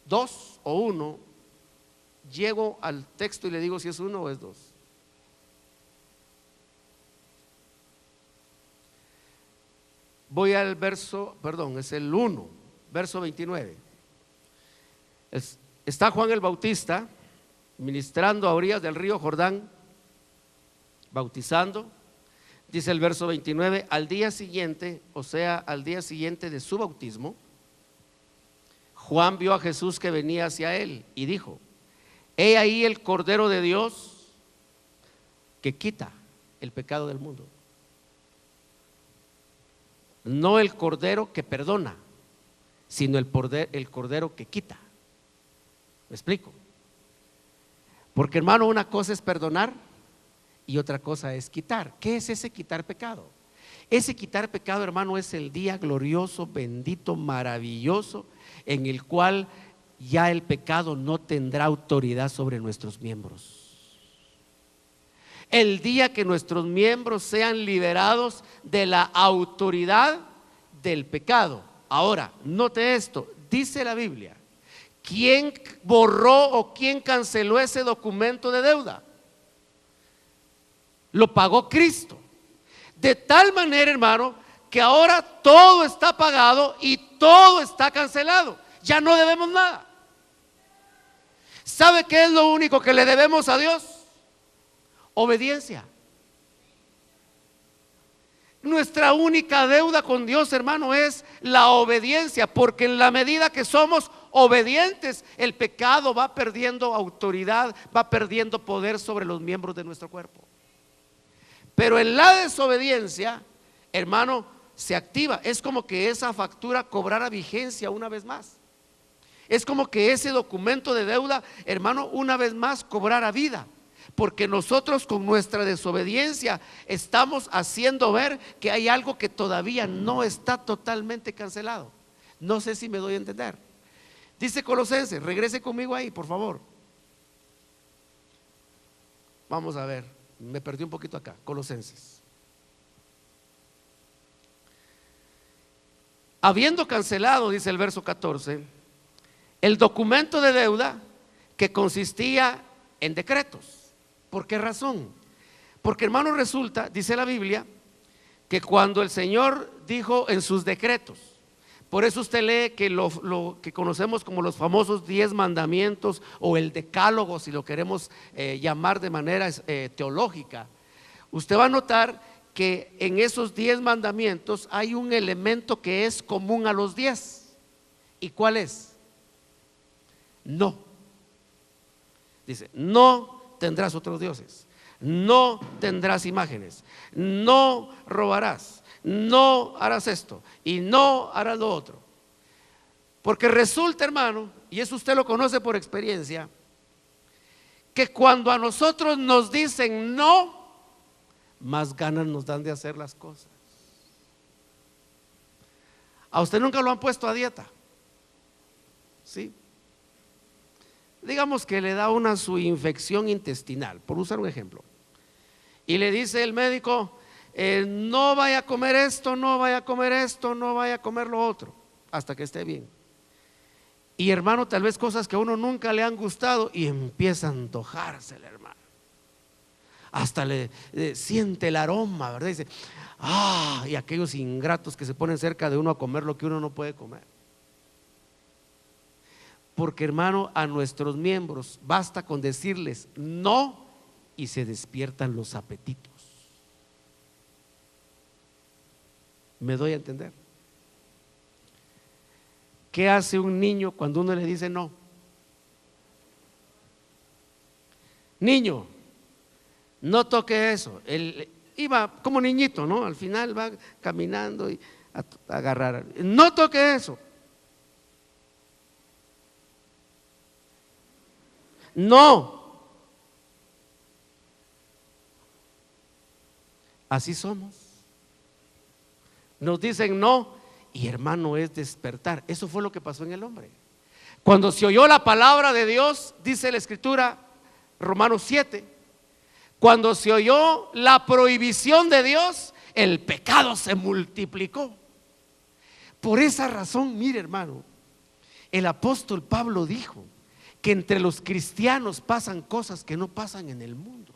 2 o 1. Llego al texto y le digo si es 1 o es 2. Voy al verso, perdón, es el 1, verso 29. Está Juan el Bautista ministrando a orillas del río Jordán, bautizando. Dice el verso 29, al día siguiente, o sea, al día siguiente de su bautismo, Juan vio a Jesús que venía hacia él y dijo: he ahí el Cordero de Dios que quita el pecado del mundo. No el Cordero que perdona, sino el Cordero que quita. ¿Me explico? Porque, hermano, una cosa es perdonar y otra cosa es quitar. ¿Qué es ese quitar pecado? Ese quitar pecado, hermano, es el día glorioso, bendito, maravilloso, en el cual ya el pecado no tendrá autoridad sobre nuestros miembros. El día que nuestros miembros sean liberados de la autoridad del pecado. Ahora, note esto, dice la Biblia: ¿quién borró o quién canceló ese documento de deuda? Lo pagó Cristo. De tal manera, hermano, que ahora todo está pagado y todo está cancelado. Ya no debemos nada. ¿Sabe qué es lo único que le debemos a Dios? Obediencia. Nuestra única deuda con Dios, hermano, es la obediencia, porque en la medida que somos obedientes, el pecado va perdiendo autoridad, va perdiendo poder sobre los miembros de nuestro cuerpo. Pero en la desobediencia, hermano, se activa. Es como que esa factura cobrara vigencia una vez más. Es como que ese documento de deuda, hermano, una vez más cobrara vida. Porque nosotros con nuestra desobediencia estamos haciendo ver que hay algo que todavía no está totalmente cancelado. No sé si me doy a entender. Dice Colosenses, regrese conmigo ahí, por favor. Vamos a ver, me perdí un poquito acá. Colosenses. Habiendo cancelado, dice el verso 14, el documento de deuda que consistía en decretos. ¿Por qué razón? Porque, hermano, resulta, dice la Biblia, que cuando el Señor dijo en sus decretos, por eso usted lee que lo que conocemos como los famosos 10 mandamientos o el decálogo, si lo queremos llamar de manera teológica, usted va a notar que en esos 10 mandamientos hay un elemento que es común a los 10. ¿Y cuál es? No. Dice, no tendrás otros dioses, no tendrás imágenes, no robarás, no harás esto y no harás lo otro. Porque resulta, hermano, y eso usted lo conoce por experiencia, que cuando a nosotros nos dicen no, más ganas nos dan de hacer las cosas. ¿A usted nunca lo han puesto a dieta? ¿Sí? Digamos que le da su infección intestinal, por usar un ejemplo, y le dice el médico, no vaya a comer esto, no vaya a comer esto, no vaya a comer lo otro, hasta que esté bien. Y, hermano, tal vez cosas que a uno nunca le han gustado y empieza a antojarse el hermano, hasta le siente el aroma, ¿verdad? Dice, y aquellos ingratos que se ponen cerca de uno a comer lo que uno no puede comer. Porque, hermano, a nuestros miembros basta con decirles no y se despiertan los apetitos. ¿Me doy a entender? ¿Qué hace un niño cuando uno le dice no? Niño, no toque eso. Él iba como niñito, ¿no? Al final va caminando y a agarrar. No toque eso. No. Así somos. Nos dicen no y hermano es despertar. Eso fue lo que pasó en el hombre. Cuando se oyó la palabra de Dios, dice la escritura, Romanos 7, cuando se oyó la prohibición de Dios, el pecado se multiplicó. Por esa razón, mire hermano, el apóstol Pablo dijo que entre los cristianos pasan cosas que no pasan en el mundo.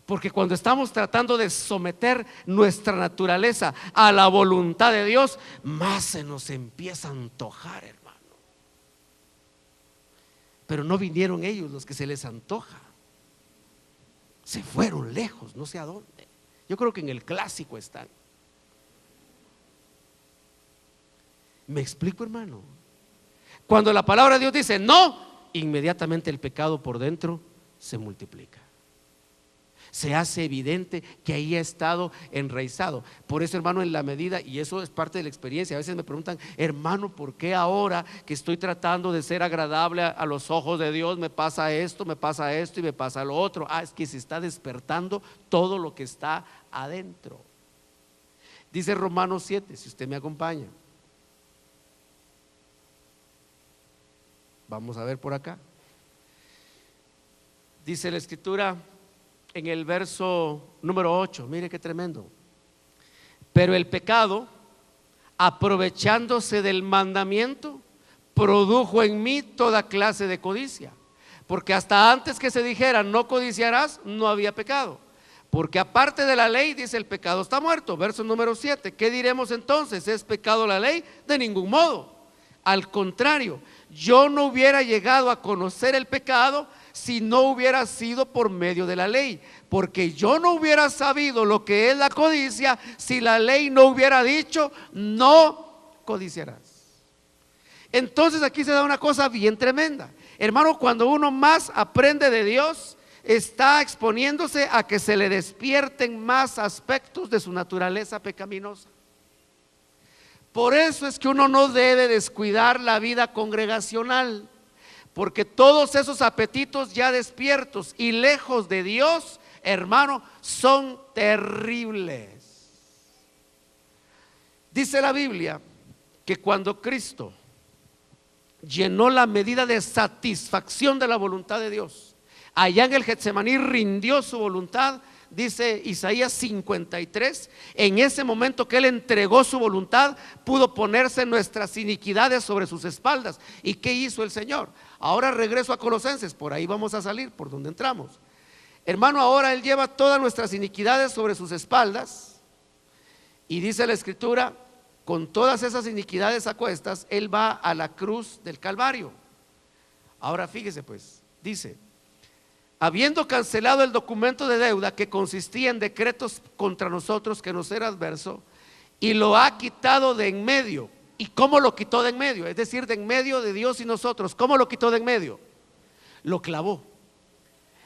Porque cuando estamos tratando de someter nuestra naturaleza a la voluntad de Dios, más se nos empieza a antojar, hermano. Pero no vinieron ellos los que se les antoja. Se fueron lejos, no sé a dónde. Yo creo que en el clásico están. ¿Me explico, hermano? Cuando la palabra de Dios dice no, inmediatamente el pecado por dentro se multiplica. Se hace evidente que ahí ha estado enraizado. Por eso, hermano, en la medida, y eso es parte de la experiencia, a veces me preguntan, hermano, ¿por qué ahora que estoy tratando de ser agradable a los ojos de Dios me pasa esto y me pasa lo otro? Es que se está despertando todo lo que está adentro. Dice Romanos 7, si usted me acompaña. Vamos a ver por acá. Dice la escritura en el verso número 8, mire qué tremendo. Pero el pecado, aprovechándose del mandamiento, produjo en mí toda clase de codicia. Porque hasta antes que se dijera no codiciarás, no había pecado. Porque aparte de la ley, dice, el pecado está muerto. Verso número 7, ¿qué diremos entonces? ¿Es pecado la ley? De ningún modo. Al contrario, yo no hubiera llegado a conocer el pecado si no hubiera sido por medio de la ley, porque yo no hubiera sabido lo que es la codicia si la ley no hubiera dicho no codiciarás. Entonces aquí se da una cosa bien tremenda, hermano. Cuando uno más aprende de Dios, está exponiéndose a que se le despierten más aspectos de su naturaleza pecaminosa. Por eso es que uno no debe descuidar la vida congregacional, porque todos esos apetitos ya despiertos y lejos de Dios, hermano, son terribles. Dice la Biblia que cuando Cristo llenó la medida de satisfacción de la voluntad de Dios, allá en el Getsemaní rindió su voluntad. Dice Isaías 53, en ese momento que Él entregó su voluntad, pudo ponerse nuestras iniquidades sobre sus espaldas. ¿Y qué hizo el Señor? Ahora regreso a Colosenses, por ahí vamos a salir, por donde entramos. Hermano, ahora Él lleva todas nuestras iniquidades sobre sus espaldas. Y dice la Escritura, con todas esas iniquidades a cuestas, Él va a la cruz del Calvario. Ahora fíjese pues, dice, habiendo cancelado el documento de deuda que consistía en decretos contra nosotros que nos era adverso, y lo ha quitado de en medio. ¿Y cómo lo quitó de en medio? Es decir, de en medio de Dios y nosotros. ¿Cómo lo quitó de en medio? Lo clavó.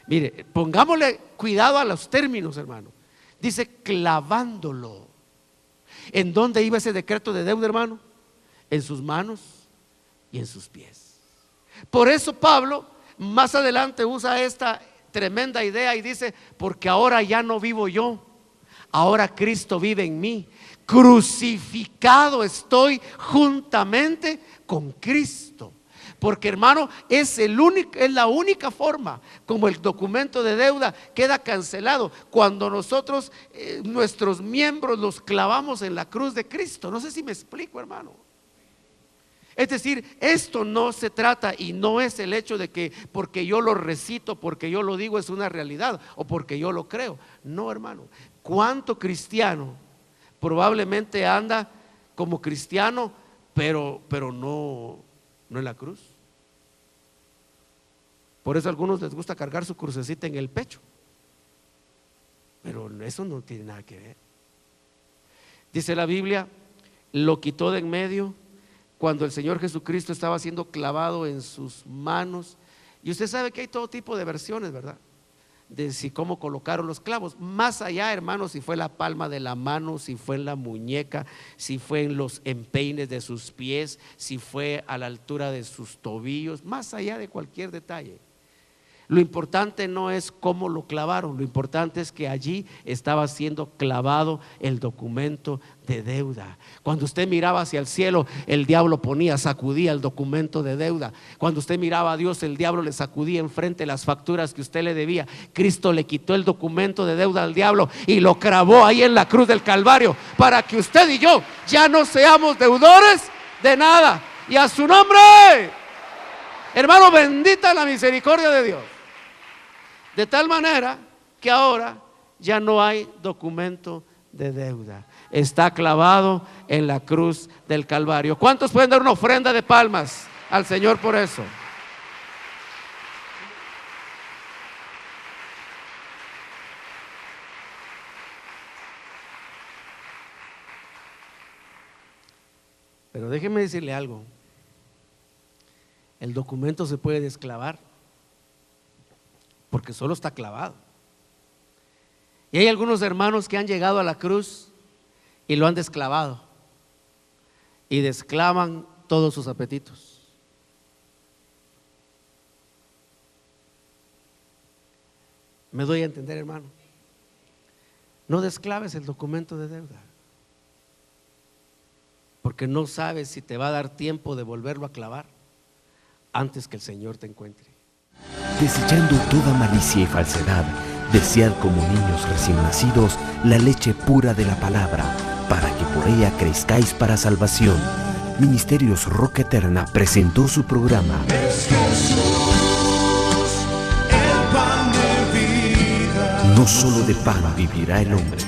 Mire, pongámosle cuidado a los términos, hermano. Dice clavándolo. ¿En dónde iba ese decreto de deuda, hermano? En sus manos y en sus pies. Por eso Pablo más adelante usa esta tremenda idea y dice, porque ahora ya no vivo yo, ahora Cristo vive en mí. Crucificado estoy juntamente con Cristo. Porque hermano, es la única forma como el documento de deuda queda cancelado, cuando nosotros nuestros miembros los clavamos en la cruz de Cristo. No sé si me explico, hermano. Es decir, esto no se trata y no es el hecho de que porque yo lo recito, porque yo lo digo es una realidad o porque yo lo creo. No, hermano. ¿Cuánto cristiano probablemente anda como cristiano, pero no en la cruz? Por eso a algunos les gusta cargar su crucecita en el pecho, pero eso no tiene nada que ver. Dice la Biblia, lo quitó de en medio cuando el Señor Jesucristo estaba siendo clavado en sus manos. Y usted sabe que hay todo tipo de versiones, ¿verdad? De si cómo colocaron los clavos. Más allá, hermanos, si fue la palma de la mano, si fue en la muñeca, si fue en los empeines de sus pies, si fue a la altura de sus tobillos, más allá de cualquier detalle. Lo importante no es cómo lo clavaron, lo importante es que allí estaba siendo clavado el documento de deuda. Cuando usted miraba hacia el cielo, el diablo sacudía el documento de deuda. Cuando usted miraba a Dios, el diablo le sacudía enfrente las facturas que usted le debía. Cristo le quitó el documento de deuda al diablo y lo clavó ahí en la cruz del Calvario, para que usted y yo ya no seamos deudores de nada. Y a su nombre, hermano, bendita la misericordia de Dios. De tal manera que ahora ya no hay documento de deuda. Está clavado en la cruz del Calvario. ¿Cuántos pueden dar una ofrenda de palmas al Señor por eso? Pero déjeme decirle algo. El documento se puede desclavar, porque solo está clavado. Y hay algunos hermanos que han llegado a la cruz y lo han desclavado y desclavan todos sus apetitos. ¿Me doy a entender, hermano? No desclaves el documento de deuda, porque no sabes si te va a dar tiempo de volverlo a clavar antes que el Señor te encuentre. Desechando toda malicia y falsedad, desead como niños recién nacidos la leche pura de la palabra, para que por ella crezcáis para salvación. Ministerios Roca Eterna presentó su programa. Es Jesús, el pan de vida. No solo de pan vivirá el hombre,